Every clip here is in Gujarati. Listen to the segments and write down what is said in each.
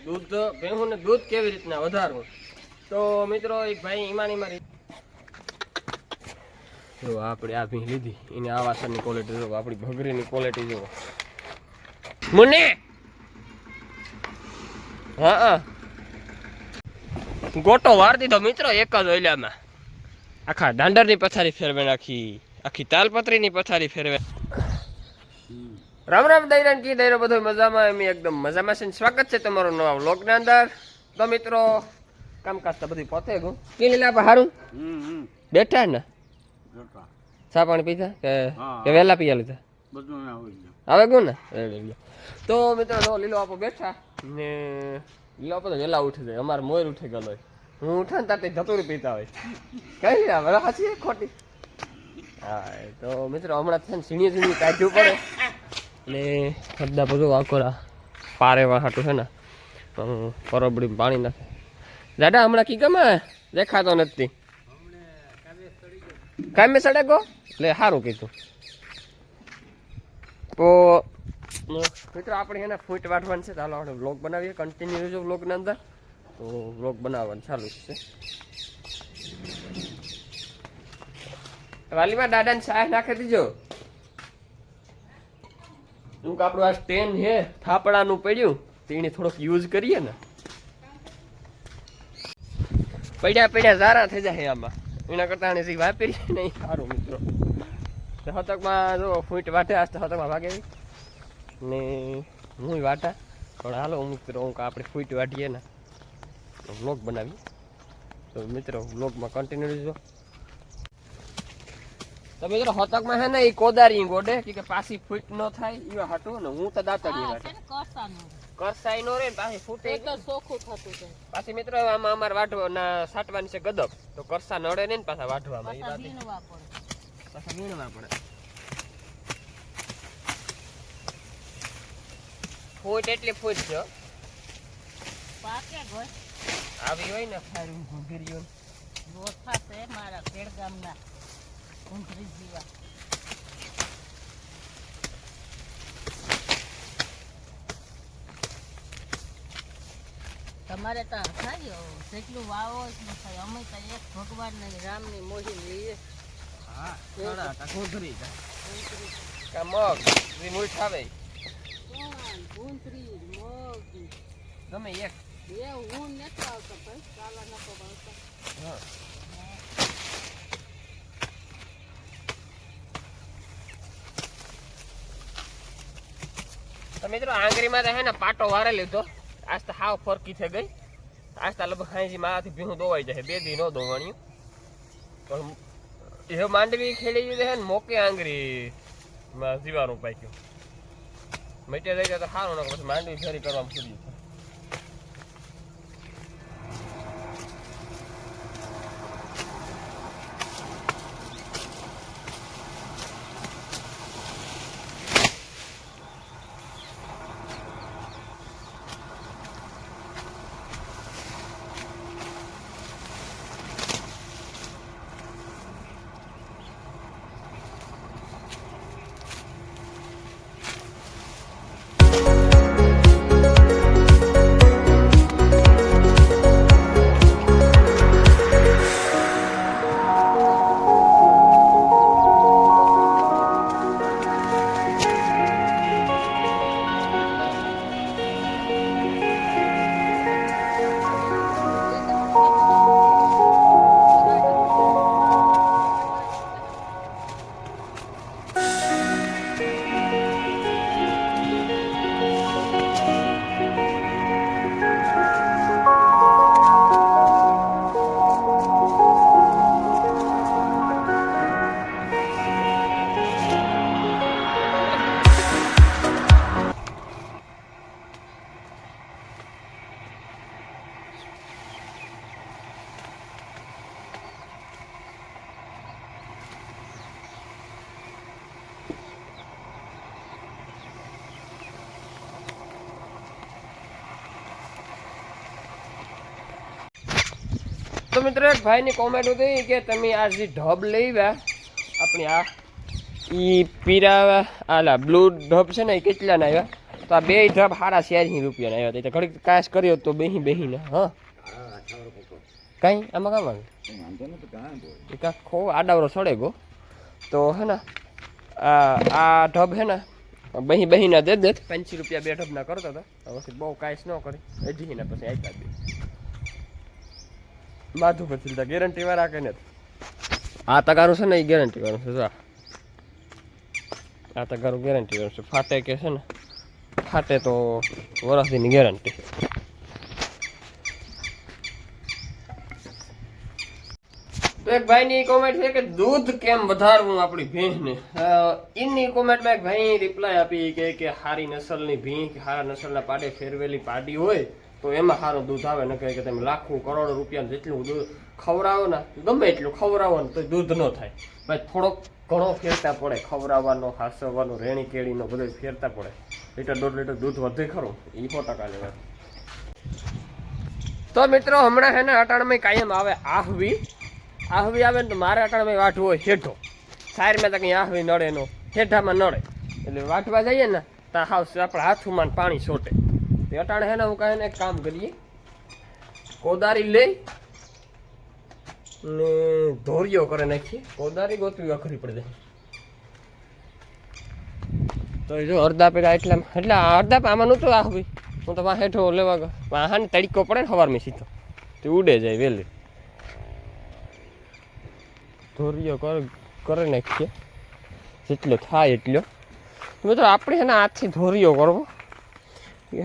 દૂધ ભેહુંને દૂધ કેવી રીતના વધારવું. તો મિત્રો એક ભાઈ ઈમાની મારી જો આપણે આ ભીં લીધી એને આ વાસણની ક્વોલિટી જો, આપણી ભગરીની ક્વોલિટી જો મને હા ગોટો વાર દીધો મિત્રો એક જ ઓઈલામાં. આખા દાંડરની પથારી ફેરવે નાખી, આખી તાલપત્રીની પથારી ફેરવે. રામ રામ દૈરાન કી દૈરો બધો મજામાં, એમ એકદમ મજામાં છે. સ્વાગત છે તમારો નવા વ્લોગના અંદર. તો મિત્રો કામકાજ તો બધું પતે ગયું. કે લીલા આપણે હારું બેઠા ને ચા પાણી પીધા કે વહેલા પીયા લીધા આવે ગયું ને. તો મિત્રો લીલો આપો બેઠા ને લીલો આપો તો વહેલા ઉઠી જાય. અમારે મોર ઉઠી ગયેલો હોય, હું ઉઠે ને તાર ધતુરી પીતા હોય કઈ ના બરાબર સાચી ખોટી. હા તો મિત્રો હમણાં છે ને સીણીએ કાઢવું પડે ને ખડ્ડા બધું આકોરા પારેવા હાટું છે ને પરબડી પાણી નાખે. દાદા હમણાં કી ગમે દેખાતો નથી કામે સડે ગો એટલે સારું કીધું. તો મિત્રો આપણે એને ફૂટ વાટવાનું છે. ચાલો આપણે વ્લોગ બનાવીએ, કન્ટિન્યુ રહેજો વ્લોગના અંદર. તો વ્લોગ બનાવવાનું ચાલુ છે. વાલીમાં દાદાને સાહેબ નાખી દીજો. શું કે આપણું આ સ્ટેન્ડ છે થાપડાનું પડ્યું તેને થોડોક યુઝ કરીએ ને, પડ્યા ઝારા થઈ જાય આમાં. એના કરતા વાપરીએ નહીં સારું મિત્રો. હતકમાં જો ફૂટ વાટે આજ તો હતકમાં ભાગે ને હું વાટા પણ હાલો મિત્રો હું આપણે ફૂટ વાટીએ ને વ્લોગ બનાવીએ. તો મિત્રો વ્લોગમાં કન્ટિન્યુ રહેજો. તો મિત્રો હતકમાં છે ને એ કોદારી ગોડે કે પાછી ફૂટ ન થાય એવા હાટું ને હું તો દાંતડીએ વાટે કરસાઈ નો રે પાછી ફૂટે તો ચોખ્ખું થતું છે. પાછી મિત્રો આમાં અમારે વાટવાના સાટવાની છે ગદબ, તો કરસા નડે ને પાછા વાટવામાં એ વાત પાછા વીણવા પડે. ફૂટ એટલી ફૂટ છે આવી હોય ને સારું ઘૂઘરીઓ ગોઠા છે મારા ખેડ ગામના ઘૂઘરી જીવા. તમારે તો થાય જેટલું વાવો એટલું થાય. અમે તો એક ભગવાન ને રામ ની મોહી લઈએ. હા ઘૂઘરી કા મગ ની મૂઠ આવે ઘૂંઘરી મગ ગમે એક એ હું નથી આવતો ભાઈ ચાલા નતો આવતો. હા તો મિત્રો આંગળીમાં તો હે ને પાટો વારે લીધો. આજ તો હાવ ફરકી થઈ ગઈ. આજ તો લગભગ હાંજી મારાથી ભીહું દોવાઈ જાય, 2 દી ન દોવાણ્યું પણ એ માંડવી ખેડી દીધી છે ને મોકે આંગળી જીવાનું પાક્યું મટી જાય તો સારું ને પછી માંડવી ફેરી કરવામાં પૂરી. તો મિત્રો એક ભાઈની કોમેન્ટ હતી કે તમે આ જે ઢબ લેવા આપણી આ ઈ પીરા આલા બ્લુ ઢબ છે ને એ કેટલાના આવ્યા. તો આ બે ઢબ સારા 80 રૂપિયાના આવ્યા હતા. ઘડીક કાશ કર્યો તો બેહીને હા કઈ આમાં કામ આવે ખો આડાવરો સડે ગો તો હે ને આ ઢબ હે ને બહીના દે 50 રૂપિયા બે ઢબના કરતો હતો. પછી બહુ કાંઈ ન કરી એજીને પછી આપ્યા દે માથું પછી ગેરંટી વાળા કે નથી. આ તગારું છે ને એ ગેરંટી વાળું છે. જો આ તગારું ગેરંટી વાળું છે. ફાટે કે છે ને ફાટે તો વરસની ગેરંટી. તો એક ભાઈની કોમેન્ટ છે કે દૂધ કેમ વધારવું આપણી ભેંસને. એની કોમેન્ટમાં એક ભાઈ રિપ્લાય આપી કે સારી નસલની ભેંસ કે સારા નસલના પાડે ફેરવેલી પાડી હોય તો એમાં સારું દૂધ આવે. ન કહે કે તમે લાખો કરોડો રૂપિયા જેટલું દૂધ ખવડાવો ને ગમે એટલું ખવડાવો ને તો દૂધ ન થાય. ભાઈ થોડોક ઘણો ફેરતા પડે ખવડાવવાનો હાસવાનો રેણી કેળીનો બધો ફેરતા પડે. લીટર 1.5 લીટર દૂધ વધે ખરું એ 100% લેવા. તો મિત્રો હમણાં છે ને અટાણામાં કાયમ આવે આહવી આવે ને તો મારે અટાણામાં વાઢવું હોય હેઠો સાઈડમાં તો કંઈ આહવી નડે નો હેઠામાં નડે એટલે વાટવા જઈએ ને તો હાવ આપણે હાથમાં પાણી છોટે. તે અટાણે છે ને હું કહે ને એક કામ કરીએ કોદારી લઈ ને ધોરિયો કરે નાખીએ. કોદારી ગોતવી અઘરી પડે તો જો અડધા પેલા એટલે અડધા આમાં નહોતું આહવી હું તો વાં હેઠો લેવા ગયો વાહન તડકો પડે ને સવારમાં સીધો તે ઉડે જાય વહેલી. ધોરિયો કરે નાખીએ જેટલો થાય એટલો. મિત્રો આપણે છે ને હાથથી ધોરિયો કરવો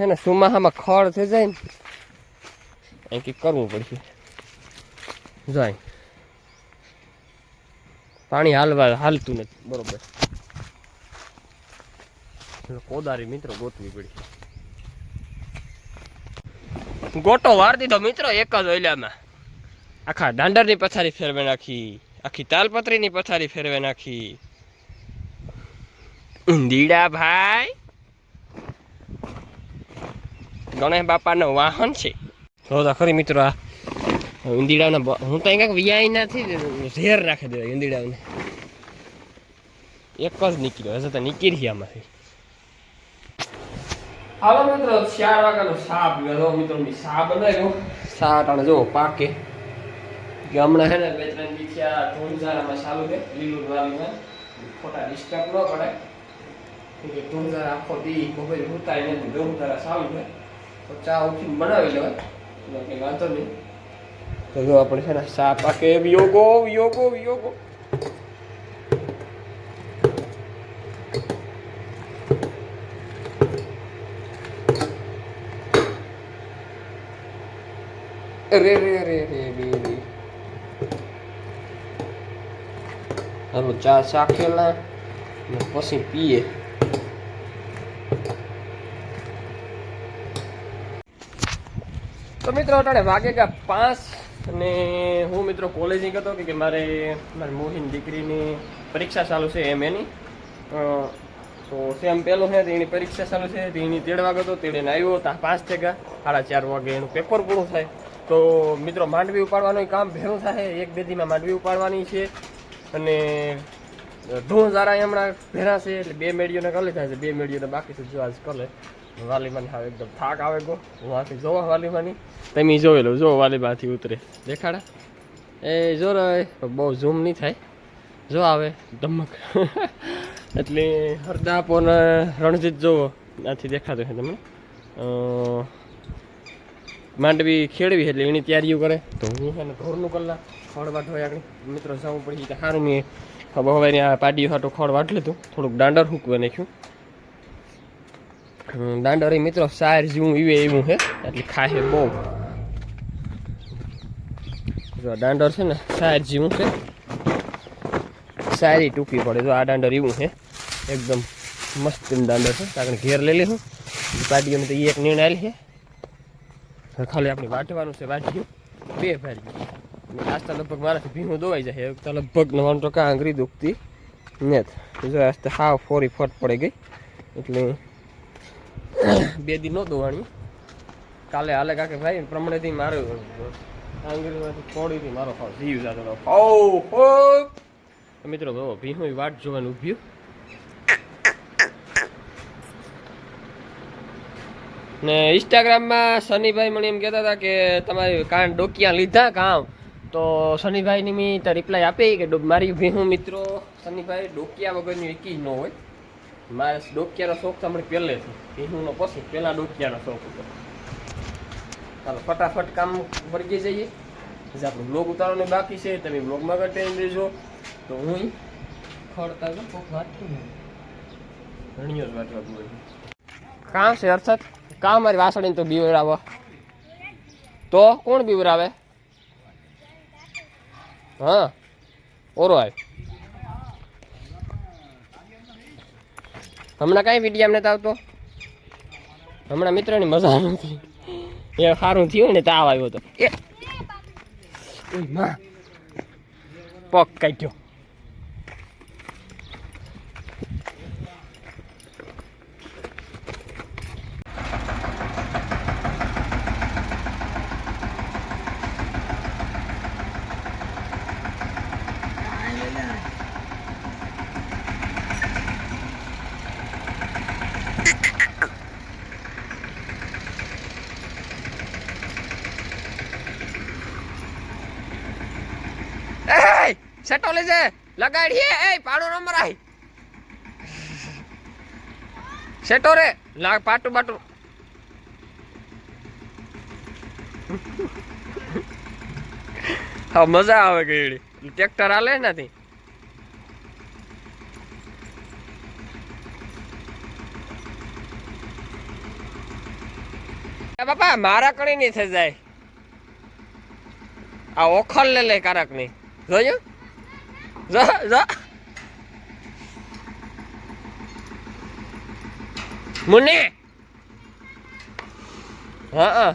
છે ને સુમાહામાં ખડ થઈ જાય ને એ કંઈક કરવું પડશે. જાય પાણી હાલતું નથી બરોબર. કોદારી મિત્રો ગોતવી પડી. ગોટો વાર દીધો મિત્રો એક જ ઓઈલામાં. આખા દાંડરની પથારી ફેરવે નાખી, આખી તાલપત્રીની પથારી ફેરવે નાખી. ઊંધીડા ભાઈ ગણેશ બાપાનો વાહન છે. તો ખરી મિત્રો આ ઊંધીડાના હું તો કંઈક વિયાય નથી ઝેર નાખી દેવાય ઊંધીડાને. એક જ નીકળ્યો હશે તો નીકળી આમાંથી. હાલો મિત્રો 4 વાગ્યાનો શા પીવો મિત્રો. શા બનાવ્યો શા ટાણે જો પાકે કે હમણાં છે ને 2-3 દી થયા ઢોંઝારામાં ચાલુ છે લીલું વાલીમાં ખોટા ડિસ્ટર્બ ન પડે કે ઢોંઝારા આખો દી બપોરે ઉતારી નથી ઢોંઝારા ચાલુ છે તો ચા ઉઠીને બનાવી લેવાય કંઈ વાંધો નહીં. તો જો આપણે છે ને શા પાકે વિયોગો રે હાલો ચા ચાખેલા ને પછી પીએ. તો મિત્રો અટાણે વાગે ગયા 5 અને હું મિત્રો કોલેજ ગયો હતો કે મારી મોહીન દીકરીની પરીક્ષા ચાલુ છે એની તો સેમ પહેલો છે એની પરીક્ષા ચાલુ છે એની તેડવા ગયો હતો. તેડીને આવ્યો ત્યાં 5 થયા 4:30 વાગે એનું પેપર પૂરું થાય. તો મિત્રો માંડવી ઉપાડવાનું કામ ભેરું થાય. 1-2 દીમાં માંડવી ઉપાડવાની છે અને ઢોંઝારા હમણાં ભેરા છે એટલે 2 મેળીઓને કરી લીધા છે. 2 મેળીઓને બાકી છે જો આજ કરે. વાલીમાની હવે એકદમ થાક આવે ગયો. હું આથી જોવા વાલીમાની તમે જોઈ લો જો વાલીમાંથી ઉતરે દેખાડા એ જો રે બહુ ઝૂમ નહીં થાય જો આવે ધમક એટલે હરદાપો ને રણજીત જોવો આથી દેખાતું છે તમને. માંડવી ખેડવી એટલે એની તૈયારીઓ કરે તો હું છે ને ઢોરનું કલાક ખડ વાટવા આગળ મિત્રો જવું પડી કે સારું મેં હવે આ પાડીઓ હાટું ખડ વાટ લીધું. થોડુંક દાંડર હૂકવા નાખ્યું. દાંડર એ મિત્રો સાર જેવું એવું છે એટલે ખાય બહુ. જો દાંડર છે ને સાર જેવું છે સારી ટૂંકી પડે. જો આ દાંડર એવું છે એકદમ મસ્ત દાંડર છે. કારણ ઘેર લઈ લઈશું પાડીઓને તો એક નિર્ણય લે છે ખાલી આપણે વાટવાનું છે. વાટ્યું 2 ભારી આસ્તા લગભગ મારાથી ભીનું દોવાઈ જાય તો લગભગ 90% આંગળી દુખતી નથી. જો આસ્તે હાવ ફોરી ફટ પડી ગઈ એટલે 2 દી ન દોવાણી. કાલે હાલે કાકે ભાઈ પ્રમાણેથી મારું આંગળીમાંથી થોડીથી મારો જીવ જતો હો. મિત્રો ભીનું વાટ જોવાનું ઊભ્યું ને ઇન્સ્ટાગ્રામમાં શનિભાઈ મને એમ કહેતા હતા કે તમારી કાન ડોકિયા લીધા કામ, તો શનિભાઈની મેં તો રિપ્લાય આપી કે મારી ભીહું મિત્રો શનિભાઈ ડોકિયા વગરની એકી ન હોય. મારે ડોકિયાનો શોખ તો હમણાં પહેલેથી, ભીહુંનો પછી પહેલાં ડોકિયાનો શોખ હતો. ચાલો ફટાફટ કામ વળગી જઈએ. જે આપણું બ્લોગ ઉતારવાનું બાકી છે, તમે બ્લોગમાં કન્ટેન્ટ દેજો. તો હું ખડતા કોક વાંચતું ને ઘણીઓ જ વાંચવા હોય કામ છે અર્થાત કામ મારી વાસળીને તો બીવરાવો. તો કોણ બીવરાવે? હા ઓરો આવે. હમણાં કાંઈ વિડીયો એમ નથી આવતો. હમણાં મિત્રોની મજા નથી. એ સારું થયું ને તાવ આવ્યો હતો. એ માં પગ કાઢ્યો. સેટો લેજે લગાડીએ. એ પાડો નંબર આઈ સેટો રે લા પાટું બાટું. હા મજા આવે ગઈ ટ્રેક્ટર હાલે નથી. બાપા મારા કણી નહીં થઈ જાય. આ ઓખલ લે કારક નહીં જોયું. મુને હા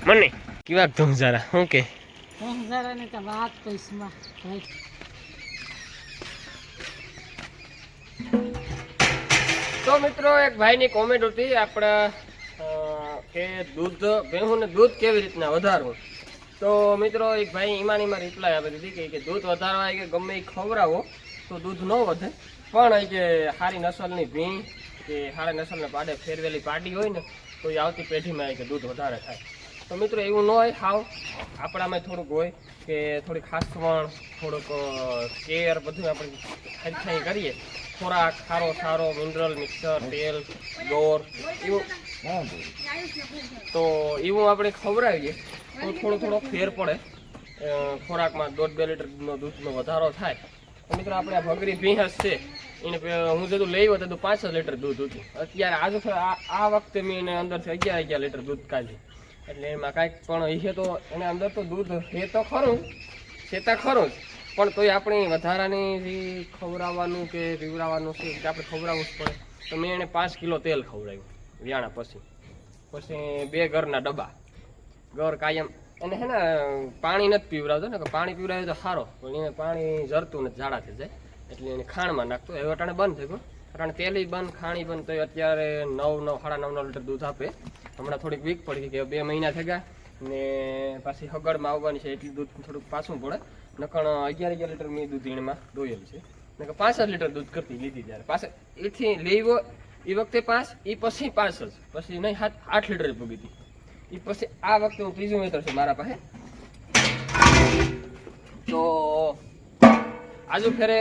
મને કેવા ધમઝારા શું કે ધમઝારાની તો વાત કઈશમાં. તો મિત્રો એક ભાઈની કોમેન્ટ હતી આપણા કે દૂધ ભેહુંને દૂધ કેવી રીતના વધારવું. તો મિત્રો એક ભાઈ ઈમાનીમાં રિપ્લાય આપી દીધી કે દૂધ વધારવા કે ગમે એ ખવડાવો તો દૂધ ન વધે, પણ કે સારી નસલની ભીં કે સારા નસલને પાડે ફેરવેલી પાડી હોય ને તો એ આવતી પેઢીમાં કે દૂધ વધારે થાય. તો મિત્રો એવું ન હોય. હાવ આપણામાં થોડુંક હોય કે થોડી ખાસવણ થોડુંક કેર બધું આપણે ખાઈ કરીએ. ખોરાક સારો મિનરલ મિક્સર તેલ ગોળ એવું તો એવું આપણે ખવડાવીએ તો થોડો ફેર પડે ખોરાકમાં. 1.5-2 લીટરનો દૂધનો વધારો થાય. તો મિત્રો આપણે આ ભગરી ભીંસ છે એને હું જેટલું લેવું હતું 5 લીટર દૂધ હતું. અત્યારે આ વખતે મેં એને અંદરથી 11 લીટર દૂધ કાઢ્યું. એટલે એમાં કાંઈક પણ એ તો એને અંદર તો દૂધ છે તો ખરું છે તો ખરું જ, પણ તોય આપણે વધારાની જે ખવડાવવાનું કે પીવડાવવાનું છે કે આપણે ખવડાવવું જ પડે. તો મેં એને 5 કિલો તેલ ખવડાવ્યું વ્યાણા પછી 2 ઘરના ડબ્બા ઘર કાયમ. અને હે ને પાણી નથી પીવડાવતો ને, પાણી પીવડાવ્યું તો સારો, પણ એને પાણી જરતું નથી ઝાડા થઈ જાય એટલે એને ખાંડમાં નાખતો. હવે અટાણે બંધ થઈ ગયું, અટાણે તેલી બંધ ખાણી બંધ. તો અત્યારે 9-9 લીટર દૂધ આપે. હમણાં થોડીક વીક પડી કે 2 મહિના થઈ ગયા ને પાછી હગડમાં આવવાની છે એટલું દૂધ થોડુંક પાછું પડે. નકણ 11 લીટર મેં દૂધ એમાં દોયેલ છે. નકર 5 લીટર દૂધ કરતી લીધી ત્યારે પાછા એથી લેવો એ વખતે 5 એ પછી 5 જ પછી નહીં 8 લીટર પૂગી હતી. એ પછી આ વખતે હું ત્રીજું વેતર છે મારા પાસે. તો આજુ ફેરે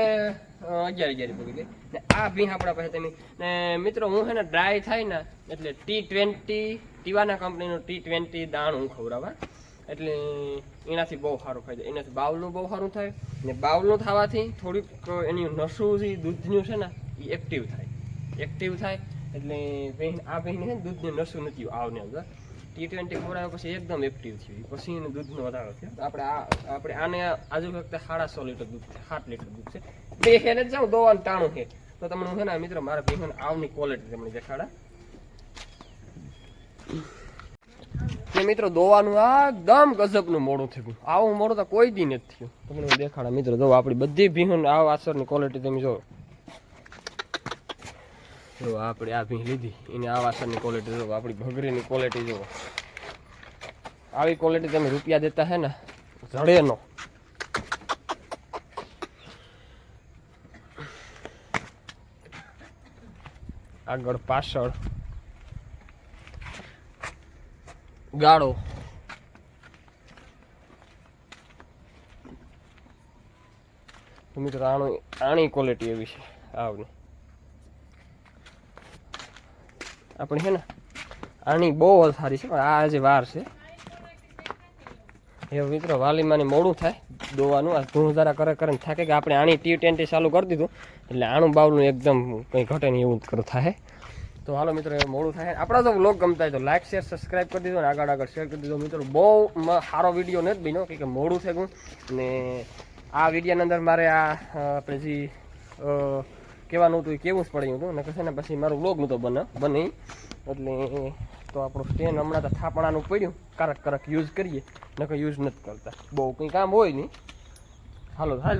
11 પૂગી ગઈ ને આ ભીં આપણા પાસે તમે ને મિત્રો હું છે ને ડ્રાય થાય ને એટલે T20 ટીવાના કંપનીનું T20 દાણ હું ખવડાવવા. એટલે એનાથી બહુ સારું ફાયદો. એનાથી બાવલું બહુ સારું થાય ને બાવલું થવાથી થોડીક એની નસું જે દૂધનું છે ને એ એક્ટિવ થાય. એટલે આ ભીંને છે ને દૂધની નસું નથી આવને અંદર T20 ખવડાવ્યા પછી એકદમ એક્ટિવ થયું. પછી એને દૂધનો વધારો થયો. આપણે આને આજુ વખતે 6.5 લીટર દૂધ છે, 7 લીટર દૂધ છે. બે હેને જ જાઉં દોવાનું ટાણું છે. તો તમને છે ને મિત્રો મારા ભીંને આવની ક્વોલિટી તમને દેખાડા. મિત્રો દોવાનું એકદમ ગજબનું મોડું થયું. આવું મોડું તો કોઈ દી નથી થયું. તમને દેખાડા મિત્રો જો આપણી બધી ભીંને આ આસરની ક્વોલિટી તમે જો આપણે આ ભીં લીધી એને આ વાસણની ક્વોલિટી જો, આપણી ભગરીની ક્વોલિટી જો. આવી ક્વોલિટી તમે રૂપિયા દેતા હે ને જડે નો. આગળ પાછળ ગાળો તો મિત્રો આણી ક્વોલિટી એવી છે આવની આપણે છે ને આની બહુ સારી છે પણ આ જે વાર છે એ મિત્રો વાલીમાંની મોડું થાય દોવાનું આ ધૂળ જરા કરે ને થાકે કે આપણે આની T20 ચાલુ કરી દીધું એટલે આણું બાવલું એકદમ કંઈ ઘટે નહીં એવું કરું થાય તો હાલો મિત્રો એ મોડું થાય આપણા જો વ્લોગ ગમતા હોય તો લાઈક શેર સબસ્ક્રાઈબ કરી દીધો ને આગળ શેર કરી દીધો મિત્રો બહુ સારો વિડીયો નથી બન્યો કે મોડું થઈ ગયું ને આ વિડીયોની અંદર મારે આ આપણે જે કહેવાનું હતું એ કેવું જ પડ્યું હતું ને કશે ને પછી મારું વ્લોગ નહોતો બને એટલે તો આપણું સ્ટેન્ડ હમણાં તો થાપણાનું પડ્યું કરક યુઝ કરીએ નકર યુઝ નથી કરતા બહુ કંઈ કામ હોય નહીં હાલો હાલ